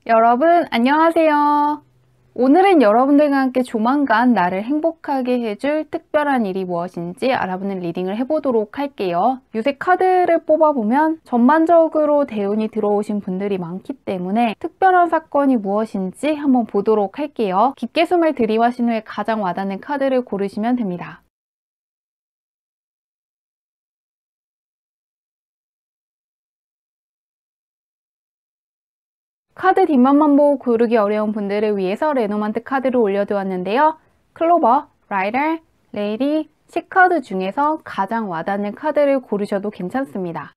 여러분, 안녕하세요. 오늘은 여러분들과 함께 조만간 나를 행복하게 해줄 특별한 일이 무엇인지 알아보는 리딩을 해보도록 할게요. 요새 카드를 뽑아보면 전반적으로 대운이 들어오신 분들이 많기 때문에 특별한 사건이 무엇인지 한번 보도록 할게요. 깊게 숨을 들이마신 후에 가장 와닿는 카드를 고르시면 됩니다. 카드 뒷면만 보고 고르기 어려운 분들을 위해서 레노만트 카드를 올려두었는데요. 클로버, 라이더, 레이디, C카드 중에서 가장 와닿는 카드를 고르셔도 괜찮습니다.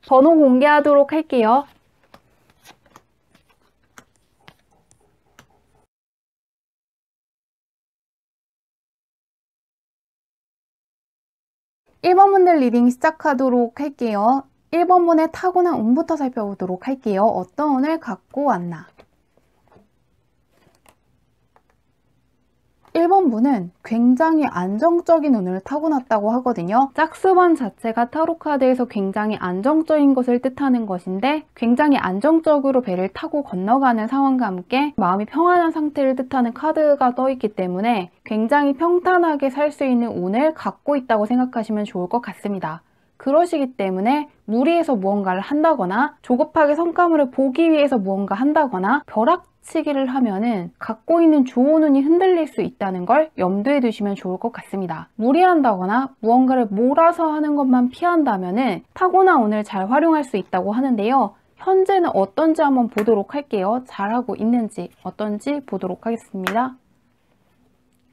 번호 공개하도록 할게요. 일 번 분들 리딩 시작하도록 할게요. 1번 분의 타고난 운부터 살펴보도록 할게요. 어떤 운을 갖고 왔나? 1번 분은 굉장히 안정적인 운을 타고났다고 하거든요. 짝수번 자체가 타로카드에서 굉장히 안정적인 것을 뜻하는 것인데 굉장히 안정적으로 배를 타고 건너가는 상황과 함께 마음이 평안한 상태를 뜻하는 카드가 떠있기 때문에 굉장히 평탄하게 살 수 있는 운을 갖고 있다고 생각하시면 좋을 것 같습니다. 그러시기 때문에 무리해서 무언가를 한다거나 조급하게 성과물을 보기 위해서 무언가 한다거나 벼락치기를 하면은 갖고 있는 좋은 운이 흔들릴 수 있다는 걸 염두에 두시면 좋을 것 같습니다. 무리한다거나 무언가를 몰아서 하는 것만 피한다면은 타고난 운을 잘 활용할 수 있다고 하는데요. 현재는 어떤지 한번 보도록 할게요. 잘하고 있는지 어떤지 보도록 하겠습니다.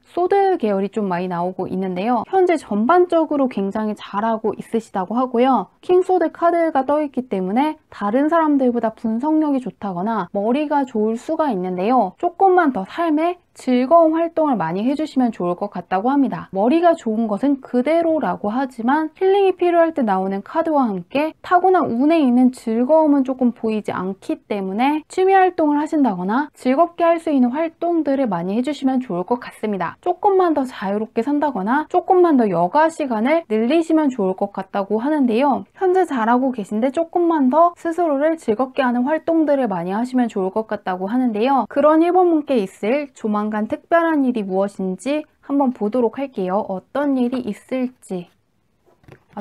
소드 계열이 좀 많이 나오고 있는데요. 현재 전반적으로 굉장히 잘하고 있으시다고 하고요. 킹소드 카드가 떠있기 때문에 다른 사람들보다 분석력이 좋다거나 머리가 좋을 수가 있는데요. 조금만 더 삶에 즐거운 활동을 많이 해주시면 좋을 것 같다고 합니다. 머리가 좋은 것은 그대로라고 하지만 힐링이 필요할 때 나오는 카드와 함께 타고난 운에 있는 즐거움은 조금 보이지 않기 때문에 취미 활동을 하신다거나 즐겁게 할 수 있는 활동들을 많이 해주시면 좋을 것 같습니다. 조금만 더 자유롭게 산다거나 조금만 더 여가 시간을 늘리시면 좋을 것 같다고 하는데요. 현재 잘하고 계신데 조금만 더 스스로를 즐겁게 하는 활동들을 많이 하시면 좋을 것 같다고 하는데요. 그런 1번 분께 있을 조만간 특별한 일이 무엇인지 한번 보도록 할게요. 어떤 일이 있을지.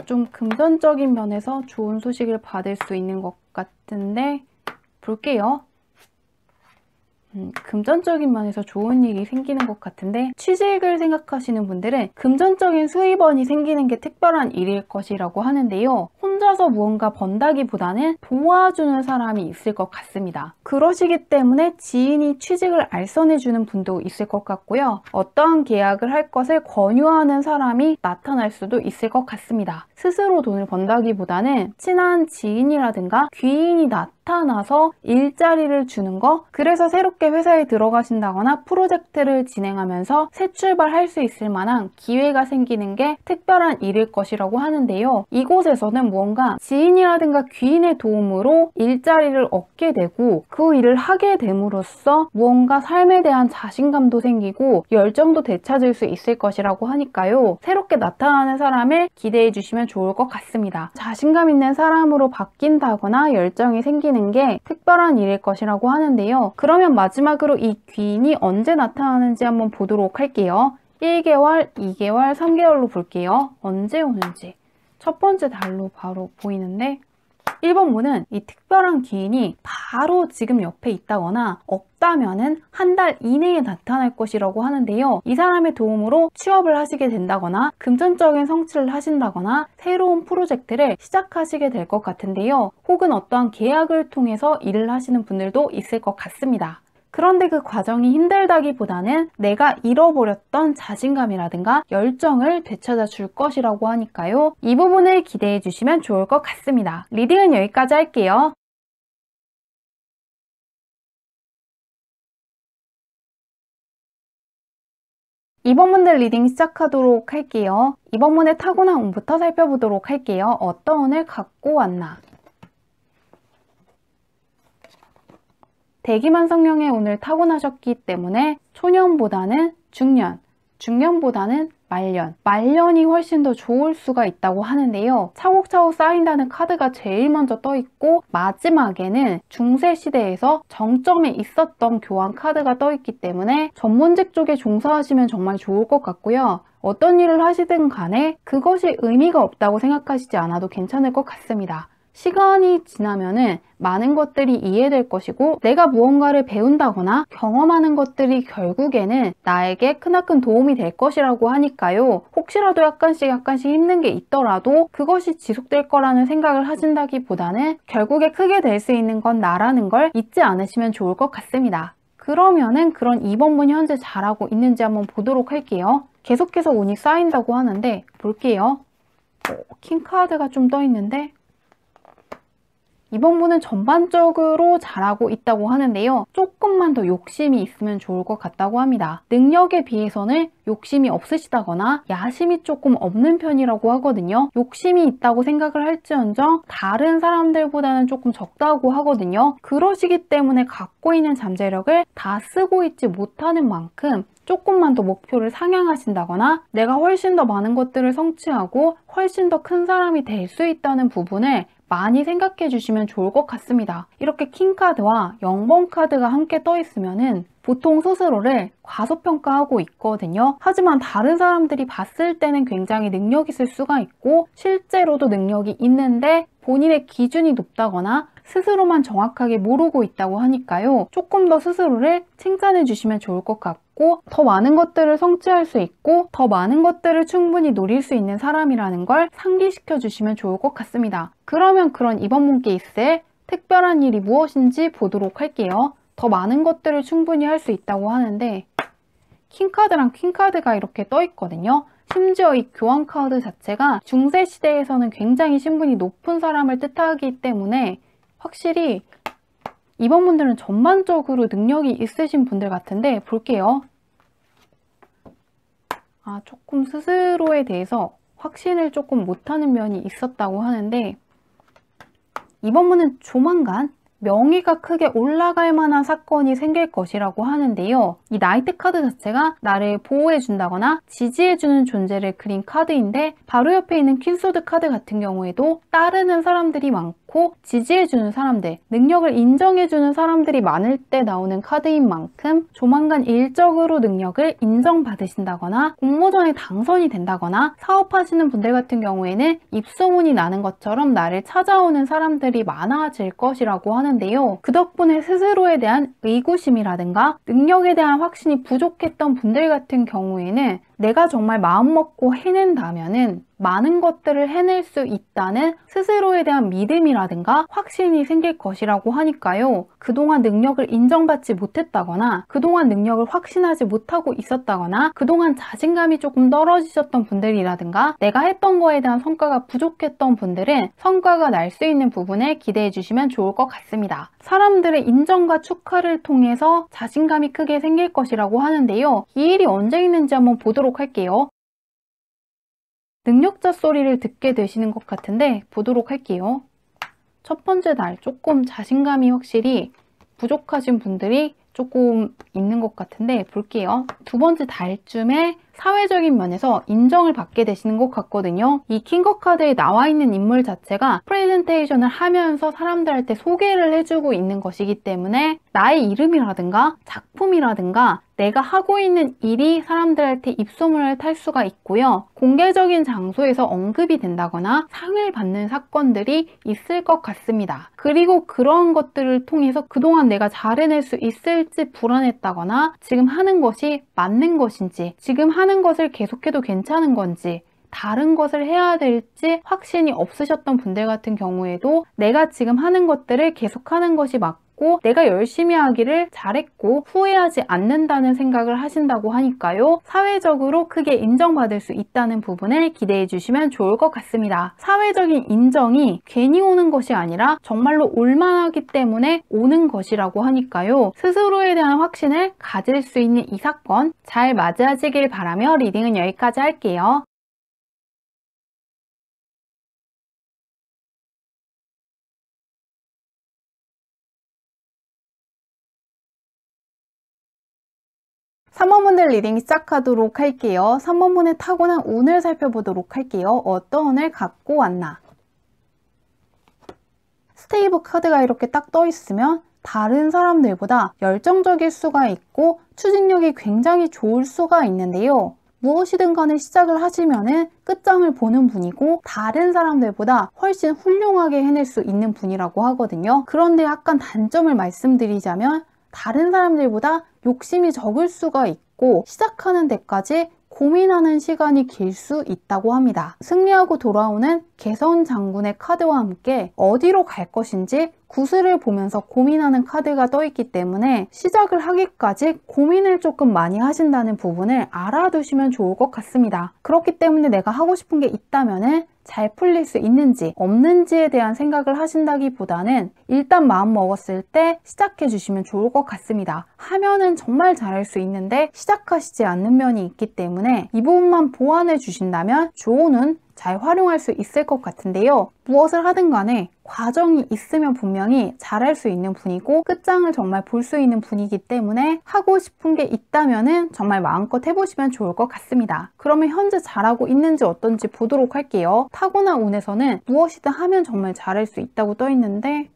좀 금전적인 면에서 좋은 소식을 받을 수 있는 것 같은데 볼게요. 금전적인 면에서 좋은 일이 생기는 것 같은데 취직을 생각하시는 분들은 금전적인 수입원이 생기는 게 특별한 일일 것이라고 하는데요. 혼자서 무언가 번다기보다는 도와주는 사람이 있을 것 같습니다. 그러시기 때문에 지인이 취직을 알선해주는 분도 있을 것 같고요. 어떠한 계약을 할 것을 권유하는 사람이 나타날 수도 있을 것 같습니다. 스스로 돈을 번다기보다는 친한 지인이라든가 귀인이 나타나서 일자리를 주는 거, 그래서 새롭게 회사에 들어가신다거나 프로젝트를 진행하면서 새 출발할 수 있을 만한 기회가 생기는 게 특별한 일일 것이라고 하는데요. 이곳에서는 무언가 지인이라든가 귀인의 도움으로 일자리를 얻게 되고 그 일을 하게 됨으로써 무언가 삶에 대한 자신감도 생기고 열정도 되찾을 수 있을 것이라고 하니까요. 새롭게 나타나는 사람을 기대해 주시면 좋을 것 같습니다. 자신감 있는 사람으로 바뀐다거나 열정이 생기는 게 특별한 일일 것이라고 하는데요. 그러면 마지막으로 이 귀인이 언제 나타나는지 한번 보도록 할게요. 1개월, 2개월, 3개월로 볼게요. 언제 오는지. 첫 번째 달로 바로 보이는데 1번 분은 이 특별한 귀인이 바로 지금 옆에 있다거나 없다면은 한 달 이내에 나타날 것이라고 하는데요. 이 사람의 도움으로 취업을 하시게 된다거나 금전적인 성취를 하신다거나 새로운 프로젝트를 시작하시게 될 것 같은데요. 혹은 어떠한 계약을 통해서 일을 하시는 분들도 있을 것 같습니다. 그런데 그 과정이 힘들다기보다는 내가 잃어버렸던 자신감이라든가 열정을 되찾아 줄 것이라고 하니까요. 이 부분을 기대해 주시면 좋을 것 같습니다. 리딩은 여기까지 할게요. 2번 분들 리딩 시작하도록 할게요. 2번 분의 타고난 운부터 살펴보도록 할게요. 어떤 운을 갖고 왔나? 대기만 성령의 운을 타고나셨기 때문에 초년보다는 중년, 중년보다는 말년이 훨씬 더 좋을 수가 있다고 하는데요. 차곡차곡 쌓인다는 카드가 제일 먼저 떠 있고 마지막에는 중세시대에서 정점에 있었던 교황 카드가 떠 있기 때문에 전문직 쪽에 종사하시면 정말 좋을 것 같고요. 어떤 일을 하시든 간에 그것이 의미가 없다고 생각하시지 않아도 괜찮을 것 같습니다. 시간이 지나면은 많은 것들이 이해될 것이고 내가 무언가를 배운다거나 경험하는 것들이 결국에는 나에게 크나큰 도움이 될 것이라고 하니까요. 혹시라도 약간씩 힘든 게 있더라도 그것이 지속될 거라는 생각을 하신다기보다는 결국에 크게 될 수 있는 건 나라는 걸 잊지 않으시면 좋을 것 같습니다. 그러면은 그런 2번분 현재 잘하고 있는지 한번 보도록 할게요. 계속해서 운이 쌓인다고 하는데 볼게요. 킹카드가 좀 떠 있는데 이번 분은 전반적으로 잘하고 있다고 하는데요. 조금만 더 욕심이 있으면 좋을 것 같다고 합니다. 능력에 비해서는 욕심이 없으시다거나 야심이 조금 없는 편이라고 하거든요. 욕심이 있다고 생각을 할지언정 다른 사람들보다는 조금 적다고 하거든요. 그러시기 때문에 갖고 있는 잠재력을 다 쓰고 있지 못하는 만큼 조금만 더 목표를 상향하신다거나 내가 훨씬 더 많은 것들을 성취하고 훨씬 더 큰 사람이 될 수 있다는 부분을 많이 생각해 주시면 좋을 것 같습니다. 이렇게 킹카드와 0번 카드가 함께 떠 있으면은 보통 스스로를 과소평가하고 있거든요. 하지만 다른 사람들이 봤을 때는 굉장히 능력 있을 수가 있고 실제로도 능력이 있는데 본인의 기준이 높다거나 스스로만 정확하게 모르고 있다고 하니까요. 조금 더 스스로를 칭찬해 주시면 좋을 것 같고 더 많은 것들을 성취할 수 있고 더 많은 것들을 충분히 노릴 수 있는 사람이라는 걸 상기시켜 주시면 좋을 것 같습니다. 그러면 그런 이번 분께 있을 특별한 일이 무엇인지 보도록 할게요. 더 많은 것들을 충분히 할 수 있다고 하는데 킹카드랑 퀸카드가 이렇게 떠 있거든요. 심지어 이 교황 카드 자체가 중세시대에서는 굉장히 신분이 높은 사람을 뜻하기 때문에 확실히 이번 분들은 전반적으로 능력이 있으신 분들 같은데 볼게요. 조금 스스로에 대해서 확신을 조금 못하는 면이 있었다고 하는데 이번 분은 조만간 명예가 크게 올라갈 만한 사건이 생길 것이라고 하는데요. 이 나이트 카드 자체가 나를 보호해준다거나 지지해주는 존재를 그린 카드인데 바로 옆에 있는 퀸소드 카드 같은 경우에도 따르는 사람들이 많고 지지해주는 사람들, 능력을 인정해주는 사람들이 많을 때 나오는 카드인 만큼 조만간 일적으로 능력을 인정받으신다거나 공모전에 당선이 된다거나 사업하시는 분들 같은 경우에는 입소문이 나는 것처럼 나를 찾아오는 사람들이 많아질 것이라고 하는데요. 그 덕분에 스스로에 대한 의구심이라든가 능력에 대한 확신이 부족했던 분들 같은 경우에는 내가 정말 마음먹고 해낸다면은 많은 것들을 해낼 수 있다는 스스로에 대한 믿음이라든가 확신이 생길 것이라고 하니까요. 그동안 능력을 인정받지 못했다거나 그동안 능력을 확신하지 못하고 있었다거나 그동안 자신감이 조금 떨어지셨던 분들이라든가 내가 했던 거에 대한 성과가 부족했던 분들은 성과가 날 수 있는 부분에 기대해 주시면 좋을 것 같습니다. 사람들의 인정과 축하를 통해서 자신감이 크게 생길 것이라고 하는데요. 이 일이 언제 있는지 한번 보도록 할게요. 능력자 소리를 듣게 되시는 것 같은데 보도록 할게요. 첫 번째 날 조금 자신감이 확실히 부족하신 분들이 조금 있는 것 같은데 볼게요. 두 번째 달쯤에 사회적인 면에서 인정을 받게 되시는 것 같거든요. 이 킹거 카드에 나와 있는 인물 자체가 프레젠테이션을 하면서 사람들한테 소개를 해주고 있는 것이기 때문에 나의 이름이라든가 작품이라든가 내가 하고 있는 일이 사람들한테 입소문을 탈 수가 있고요. 공개적인 장소에서 언급이 된다거나 상을 받는 사건들이 있을 것 같습니다. 그리고 그런 것들을 통해서 그동안 내가 잘 해낼 수 있을지 불안했다거나 지금 하는 것이 맞는 것인지 지금 하는 것을 계속해도 괜찮은 건지 다른 것을 해야 될지 확신이 없으셨던 분들 같은 경우에도 내가 지금 하는 것들을 계속하는 것이 맞고 내가 열심히 하기를 잘했고 후회하지 않는다는 생각을 하신다고 하니까요. 사회적으로 크게 인정받을 수 있다는 부분을 기대해 주시면 좋을 것 같습니다. 사회적인 인정이 괜히 오는 것이 아니라 정말로 올만하기 때문에 오는 것이라고 하니까요. 스스로에 대한 확신을 가질 수 있는 이 사건 잘 맞이하시길 바라며 리딩은 여기까지 할게요. 3번분들 리딩 시작하도록 할게요. 3번분의 타고난 운을 살펴보도록 할게요. 어떤 운을 갖고 왔나? 스테이브 카드가 이렇게 딱 떠 있으면 다른 사람들보다 열정적일 수가 있고 추진력이 굉장히 좋을 수가 있는데요. 무엇이든 간에 시작을 하시면은 끝장을 보는 분이고 다른 사람들보다 훨씬 훌륭하게 해낼 수 있는 분이라고 하거든요. 그런데 약간 단점을 말씀드리자면 다른 사람들보다 욕심이 적을 수가 있고 시작하는 데까지 고민하는 시간이 길 수 있다고 합니다. 승리하고 돌아오는 개선 장군의 카드와 함께 어디로 갈 것인지 구슬을 보면서 고민하는 카드가 떠 있기 때문에 시작을 하기까지 고민을 조금 많이 하신다는 부분을 알아두시면 좋을 것 같습니다. 그렇기 때문에 내가 하고 싶은 게 있다면은 잘 풀릴 수 있는지 없는지에 대한 생각을 하신다기보다는 일단 마음 먹었을 때 시작해 주시면 좋을 것 같습니다. 하면은 정말 잘할 수 있는데 시작하시지 않는 면이 있기 때문에 이 부분만 보완해 주신다면 좋은 운 잘 활용할 수 있을 것 같은데요. 무엇을 하든 간에 과정이 있으면 분명히 잘할 수 있는 분이고 끝장을 정말 볼 수 있는 분이기 때문에 하고 싶은 게 있다면은 정말 마음껏 해보시면 좋을 것 같습니다. 그러면 현재 잘하고 있는지 어떤지 보도록 할게요. 타고난 운에서는 무엇이든 하면 정말 잘할 수 있다고 떠 있는데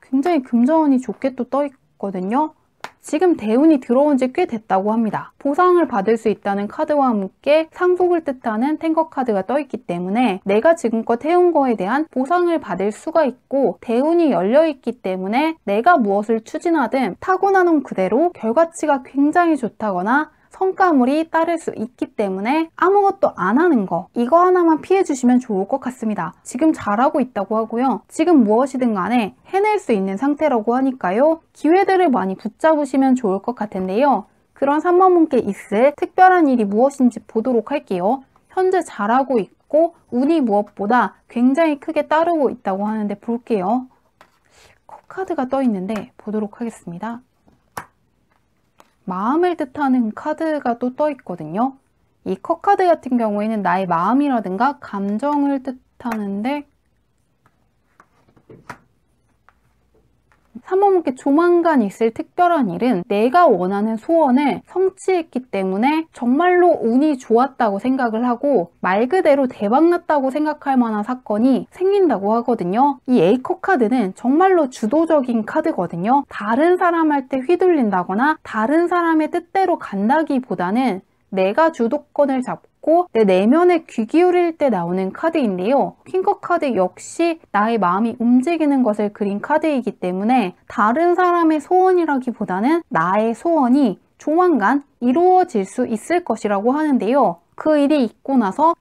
굉장히 금전운이 좋게 또 떠 있거든요. 지금 대운이 들어온 지 꽤 됐다고 합니다. 보상을 받을 수 있다는 카드와 함께 상속을 뜻하는 탱거 카드가 떠 있기 때문에 내가 지금껏 해온 거에 대한 보상을 받을 수가 있고 대운이 열려 있기 때문에 내가 무엇을 추진하든 타고난 운 그대로 결과치가 굉장히 좋다거나 성과물이 따를 수 있기 때문에 아무것도 안 하는 거 이거 하나만 피해 주시면 좋을 것 같습니다. 지금 잘하고 있다고 하고요. 지금 무엇이든 간에 해낼 수 있는 상태라고 하니까요. 기회들을 많이 붙잡으시면 좋을 것 같은데요. 그런 3번분께 있을 특별한 일이 무엇인지 보도록 할게요. 현재 잘하고 있고 운이 무엇보다 굉장히 크게 따르고 있다고 하는데 볼게요. 카드가 떠 있는데 보도록 하겠습니다. 마음을 뜻하는 카드가 또 떠 있거든요. 이 컵카드 같은 경우에는 나의 마음이라든가 감정을 뜻하는데 3번분께 조만간 있을 특별한 일은 내가 원하는 소원을 성취했기 때문에 정말로 운이 좋았다고 생각을 하고 말 그대로 대박났다고 생각할 만한 사건이 생긴다고 하거든요. 이 A컵 카드는 정말로 주도적인 카드거든요. 다른 사람한테 휘둘린다거나 다른 사람의 뜻대로 간다기보다는 내가 주도권을 잡고 내 내면에 귀 기울일 때 나오는 카드인데요. 퀸컵 카드 역시 나의 마음이 움직이는 것을 그린 카드이기 때문에 다른 사람의 소원이라기보다는 나의 소원이 조만간 이루어질 수 있을 것이라고 하는데요. 그 일이 있고 나서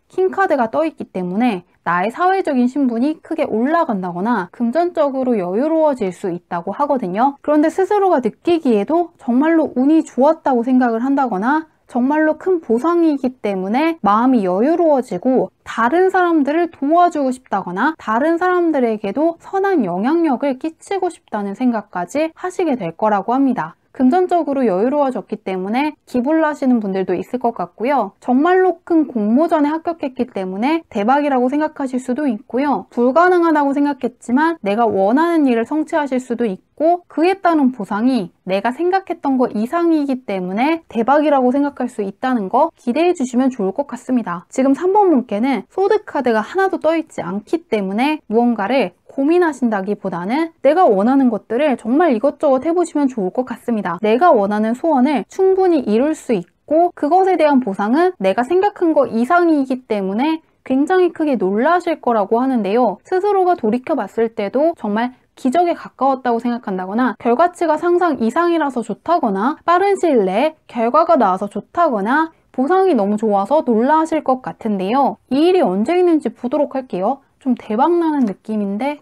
킹카드가 떠 있기 때문에 나의 사회적인 신분이 크게 올라간다거나 금전적으로 여유로워질 수 있다고 하거든요. 그런데 스스로가 느끼기에도 정말로 운이 좋았다고 생각을 한다거나 정말로 큰 보상이기 때문에 마음이 여유로워지고 다른 사람들을 도와주고 싶다거나 다른 사람들에게도 선한 영향력을 끼치고 싶다는 생각까지 하시게 될 거라고 합니다. 금전적으로 여유로워졌기 때문에 기부를 하시는 분들도 있을 것 같고요. 정말로 큰 공모전에 합격했기 때문에 대박이라고 생각하실 수도 있고요. 불가능하다고 생각했지만 내가 원하는 일을 성취하실 수도 있고 그에 따른 보상이 내가 생각했던 것 이상이기 때문에 대박이라고 생각할 수 있다는 거 기대해 주시면 좋을 것 같습니다. 지금 3번분께는 소드 카드가 하나도 떠있지 않기 때문에 무언가를 고민하신다기보다는 내가 원하는 것들을 정말 이것저것 해보시면 좋을 것 같습니다. 내가 원하는 소원을 충분히 이룰 수 있고 그것에 대한 보상은 내가 생각한 것 이상이기 때문에 굉장히 크게 놀라실 거라고 하는데요. 스스로가 돌이켜봤을 때도 정말 기적에 가까웠다고 생각한다거나 결과치가 상상 이상이라서 좋다거나 빠른 시일 내에 결과가 나와서 좋다거나 보상이 너무 좋아서 놀라실 것 같은데요. 이 일이 언제 있는지 보도록 할게요. 좀 대박나는 느낌인데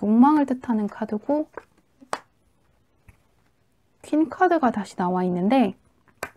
욕망을 뜻하는 카드고 퀸 카드가 다시 나와 있는데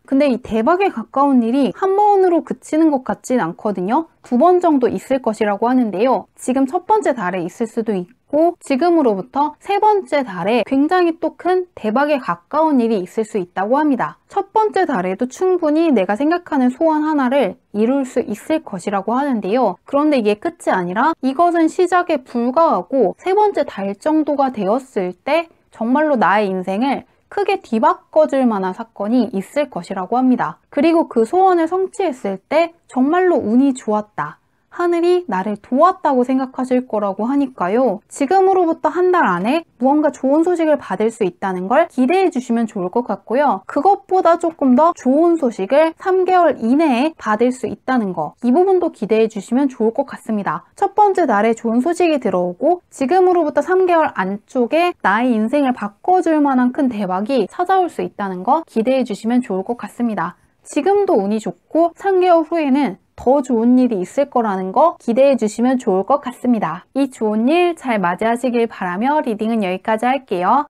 근데 이 대박에 가까운 일이 한 번으로 그치는 것 같진 않거든요. 2번 정도 있을 것이라고 하는데요. 지금 첫 번째 달에 있을 수도 있고 지금으로부터 3번째 달에 굉장히 또 큰 대박에 가까운 일이 있을 수 있다고 합니다. 첫 번째 달에도 충분히 내가 생각하는 소원 하나를 이룰 수 있을 것이라고 하는데요. 그런데 이게 끝이 아니라 이것은 시작에 불과하고 3번째 달 정도가 되었을 때 정말로 나의 인생을 크게 뒤바꿔줄 만한 사건이 있을 것이라고 합니다. 그리고 그 소원을 성취했을 때 정말로 운이 좋았다. 하늘이 나를 도왔다고 생각하실 거라고 하니까요. 지금으로부터 한 달 안에 무언가 좋은 소식을 받을 수 있다는 걸 기대해 주시면 좋을 것 같고요. 그것보다 조금 더 좋은 소식을 3개월 이내에 받을 수 있다는 거, 이 부분도 기대해 주시면 좋을 것 같습니다. 첫 번째 날에 좋은 소식이 들어오고 지금으로부터 3개월 안쪽에 나의 인생을 바꿔줄 만한 큰 대박이 찾아올 수 있다는 거 기대해 주시면 좋을 것 같습니다. 지금도 운이 좋고 3개월 후에는 더 좋은 일이 있을 거라는 거 기대해 주시면 좋을 것 같습니다. 이 좋은 일 잘 맞이하시길 바라며 리딩은 여기까지 할게요.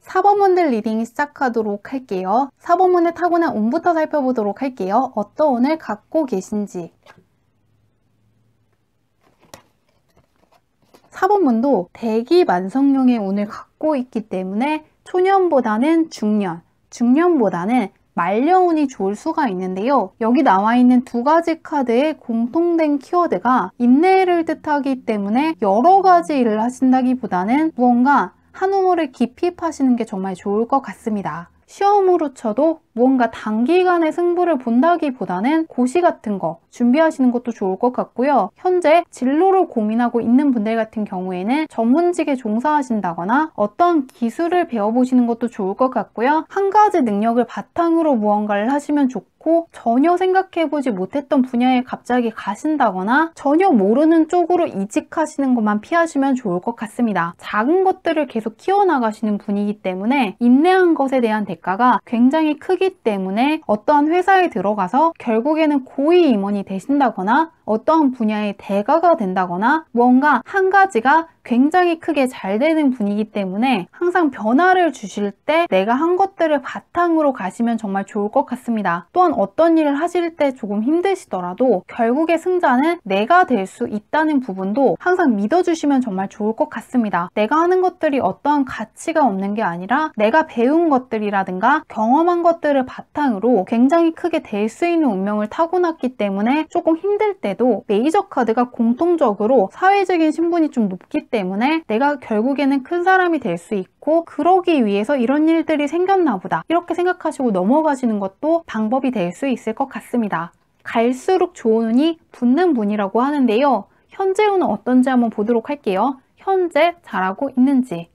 4번분들 리딩 시작하도록 할게요. 4번분의 타고난 운부터 살펴보도록 할게요. 어떤 운을 갖고 계신지. 4번분도 대기만성용의 운을 갖고 있기 때문에 초년보다는 중년, 중년보다는 말년운이 좋을 수가 있는데요. 여기 나와 있는 두 가지 카드의 공통된 키워드가 인내를 뜻하기 때문에 여러 가지 일을 하신다기보다는 무언가 한 우물을 깊이 파시는 게 정말 좋을 것 같습니다. 시험으로 쳐도 무언가 단기간에 승부를 본다기보다는 고시 같은 거 준비하시는 것도 좋을 것 같고요. 현재 진로를 고민하고 있는 분들 같은 경우에는 전문직에 종사하신다거나 어떤 기술을 배워보시는 것도 좋을 것 같고요. 한 가지 능력을 바탕으로 무언가를 하시면 좋고 전혀 생각해보지 못했던 분야에 갑자기 가신다거나 전혀 모르는 쪽으로 이직하시는 것만 피하시면 좋을 것 같습니다. 작은 것들을 계속 키워나가시는 분이기 때문에 인내한 것에 대한 대가가 굉장히 크기 때문에 어떠한 회사에 들어가서 결국에는 고위 임원이 되신다거나 어떠한 분야의 대가가 된다거나 무언가 한 가지가 굉장히 크게 잘 되는 분이기 때문에 항상 변화를 주실 때 내가 한 것들을 바탕으로 가시면 정말 좋을 것 같습니다. 또한 어떤 일을 하실 때 조금 힘드시더라도 결국의 승자는 내가 될 수 있다는 부분도 항상 믿어주시면 정말 좋을 것 같습니다. 내가 하는 것들이 어떠한 가치가 없는 게 아니라 내가 배운 것들이라든가 경험한 것들을 바탕으로 굉장히 크게 될 수 있는 운명을 타고났기 때문에 조금 힘들 때도 메이저 카드가 공통적으로 사회적인 신분이 좀 높기 때문에 내가 결국에는 큰 사람이 될 수 있고 그러기 위해서 이런 일들이 생겼나 보다 이렇게 생각하시고 넘어가시는 것도 방법이 될 수 있을 것 같습니다. 갈수록 좋은 운이 붙는 분이라고 하는데요. 현재 운은 어떤지 한번 보도록 할게요. 현재 잘하고 있는지.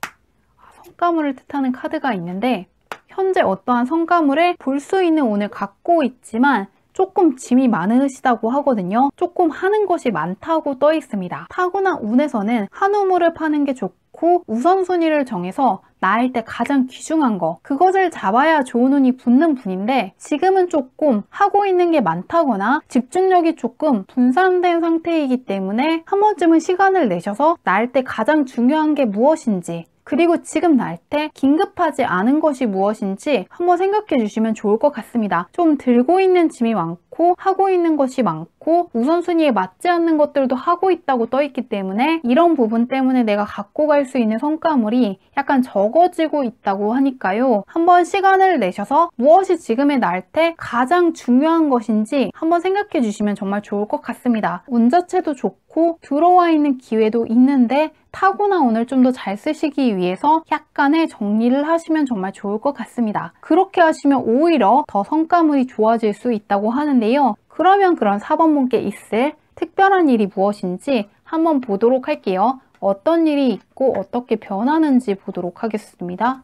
성과물을 뜻하는 카드가 있는데 현재 어떠한 성과물을 볼 수 있는 운을 갖고 있지만 조금 짐이 많으시다고 하거든요. 조금 하는 것이 많다고 떠 있습니다. 타고난 운에서는 한 우물을 파는 게 좋고 우선순위를 정해서 나일 때 가장 귀중한 거 그것을 잡아야 좋은 운이 붙는 분인데 지금은 조금 하고 있는 게 많다거나 집중력이 조금 분산된 상태이기 때문에 한 번쯤은 시간을 내셔서 나일 때 가장 중요한 게 무엇인지 그리고 지금 날 때 긴급하지 않은 것이 무엇인지 한번 생각해 주시면 좋을 것 같습니다. 좀 들고 있는 짐이 많고 하고 있는 것이 많고 우선순위에 맞지 않는 것들도 하고 있다고 떠 있기 때문에 이런 부분 때문에 내가 갖고 갈 수 있는 성과물이 약간 적어지고 있다고 하니까요. 한번 시간을 내셔서 무엇이 지금의 날 때 가장 중요한 것인지 한번 생각해 주시면 정말 좋을 것 같습니다. 운 자체도 좋고 들어와 있는 기회도 있는데 타고난 운을 좀 더 잘 쓰시기 위해서 약간의 정리를 하시면 정말 좋을 것 같습니다. 그렇게 하시면 오히려 더 성과물이 좋아질 수 있다고 하는데요. 그러면 그런 4번분께 있을 특별한 일이 무엇인지 한번 보도록 할게요. 어떤 일이 있고 어떻게 변하는지 보도록 하겠습니다.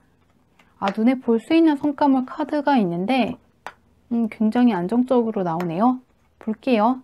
눈에 볼 수 있는 성과물 카드가 있는데 굉장히 안정적으로 나오네요. 볼게요.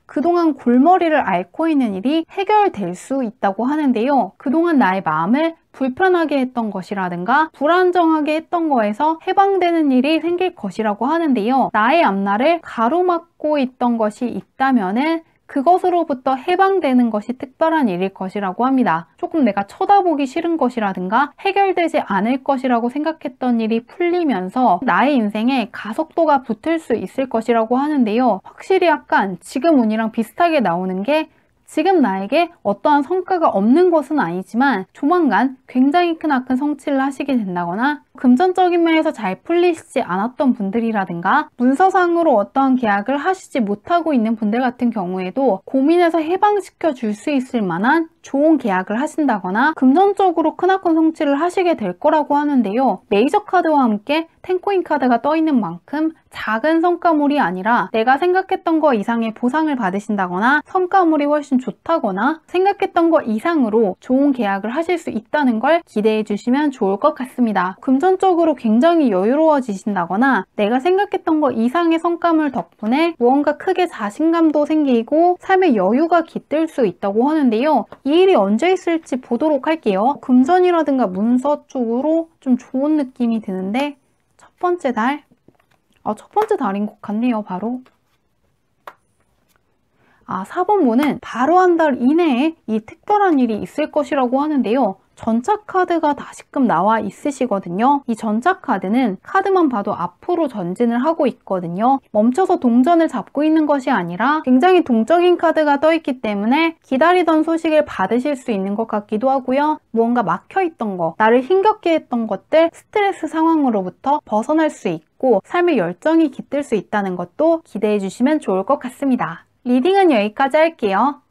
그동안 골머리를 앓고 있는 일이 해결될 수 있다고 하는데요. 그동안 나의 마음을 불편하게 했던 것이라든가 불안정하게 했던 거에서 해방되는 일이 생길 것이라고 하는데요. 나의 앞날을 가로막고 있던 것이 있다면은 그것으로부터 해방되는 것이 특별한 일일 것이라고 합니다. 조금 내가 쳐다보기 싫은 것이라든가 해결되지 않을 것이라고 생각했던 일이 풀리면서 나의 인생에 가속도가 붙을 수 있을 것이라고 하는데요. 확실히 약간 지금 운이랑 비슷하게 나오는 게 지금 나에게 어떠한 성과가 없는 것은 아니지만 조만간 굉장히 크나큰 성취를 하시게 된다거나 금전적인 면에서 잘 풀리시지 않았던 분들이라든가 문서상으로 어떠한 계약을 하시지 못하고 있는 분들 같은 경우에도 고민해서 해방시켜 줄 수 있을 만한 좋은 계약을 하신다거나 금전적으로 크나큰 성취를 하시게 될 거라고 하는데요. 메이저 카드와 함께 10코인 카드가 떠 있는 만큼 작은 성과물이 아니라 내가 생각했던 거 이상의 보상을 받으신다거나 성과물이 훨씬 좋다거나 생각했던 거 이상으로 좋은 계약을 하실 수 있다는 걸 기대해 주시면 좋을 것 같습니다. 금전적으로 굉장히 여유로워지신다거나 내가 생각했던 거 이상의 성과물 덕분에 무언가 크게 자신감도 생기고 삶의 여유가 깃들 수 있다고 하는데요. 이 일이 언제 있을지 보도록 할게요. 금전이라든가 문서 쪽으로 좀 좋은 느낌이 드는데 첫 번째 달인 것 같네요. 바로 4번문은 바로 한 달 이내에 이 특별한 일이 있을 것이라고 하는데요. 전차카드가 다시금 나와 있으시거든요. 이 전차카드는 카드만 봐도 앞으로 전진을 하고 있거든요. 멈춰서 동전을 잡고 있는 것이 아니라 굉장히 동적인 카드가 떠 있기 때문에 기다리던 소식을 받으실 수 있는 것 같기도 하고요. 무언가 막혀있던 거, 나를 힘겹게 했던 것들, 스트레스 상황으로부터 벗어날 수 있고 삶의 열정이 깃들 수 있다는 것도 기대해 주시면 좋을 것 같습니다. 리딩은 여기까지 할게요.